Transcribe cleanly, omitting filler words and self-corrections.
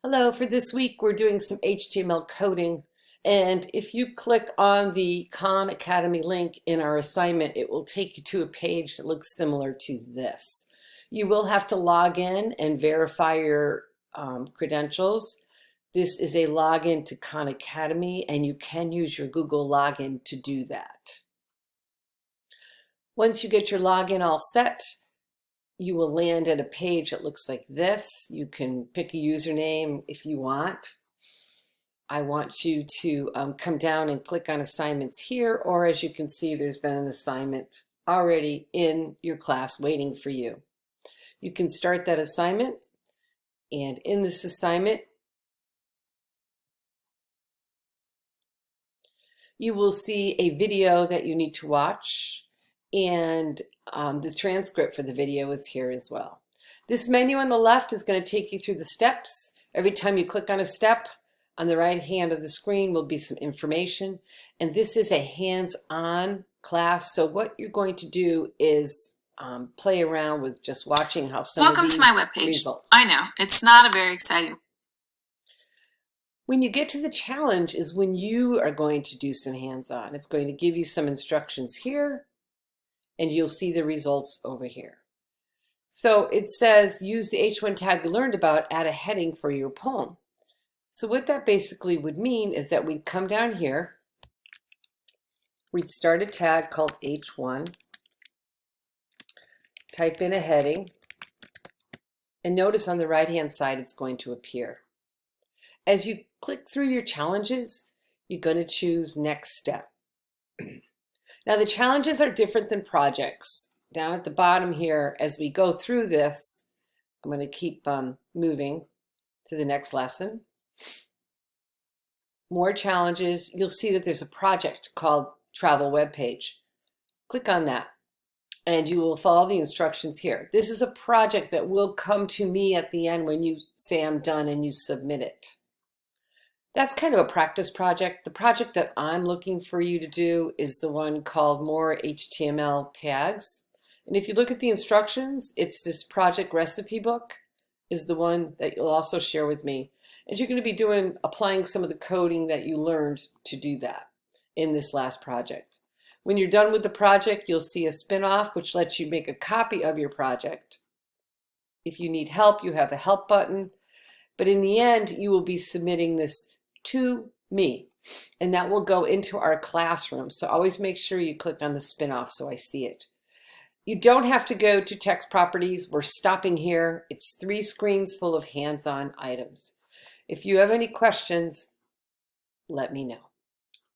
Hello, for this week we're doing some HTML coding, and if you click on the Kahn Academy link in our assignment, it will take you to a page that looks similar to this. You will have to log in and verify your credentials. This is a login to Kahn Academy, and you can use your Google login to do that. Once you get your login all set, you will land at a page that looks like this. You can pick a username if you want. I want you to come down and click on assignments here, or as you can see, there's been an assignment already in your class waiting for you. You can start that assignment, and in this assignment, you will see a video that you need to watch, and the transcript for the video is here as well. This menu on the left is going to take you through the steps. Every time you click on a step, on the right hand of the screen will be some information. And this is a hands-on class. So what you're going to do is play around with just watching how some Welcome of these to my webpage. results. I know, it's not a very exciting. When you get to the challenge is when you are going to do some hands-on. It's going to give you some instructions here, and you'll see the results over here. So it says, use the H1 tag we learned about, add a heading for your poem. So what that basically would mean is that we'd come down here, we'd start a tag called H1, type in a heading, and notice on the right-hand side it's going to appear. As you click through your challenges, you're going to choose next step. Now the challenges are different than projects. Down at the bottom here, as we go through this, I'm going to keep moving to the next lesson. More challenges. You'll see that there's a project called Travel Web Page. Click on that and you will follow the instructions here. This is a project that will come to me at the end when you say I'm done and you submit it. That's kind of a practice project. The project that I'm looking for you to do is the one called More HTML Tags. And if you look at the instructions, it's this project recipe book is the one that you'll also share with me. And you're going to be applying some of the coding that you learned to do that in this last project. When you're done with the project, you'll see a spin-off which lets you make a copy of your project. If you need help, you have a help button. But in the end, you will be submitting this to me, and that will go into our classroom. So always make sure you click on the spin-off so I see it. You don't have to go to text properties. We're stopping here. It's 3 screens full of hands-on items. If you have any questions, let me know.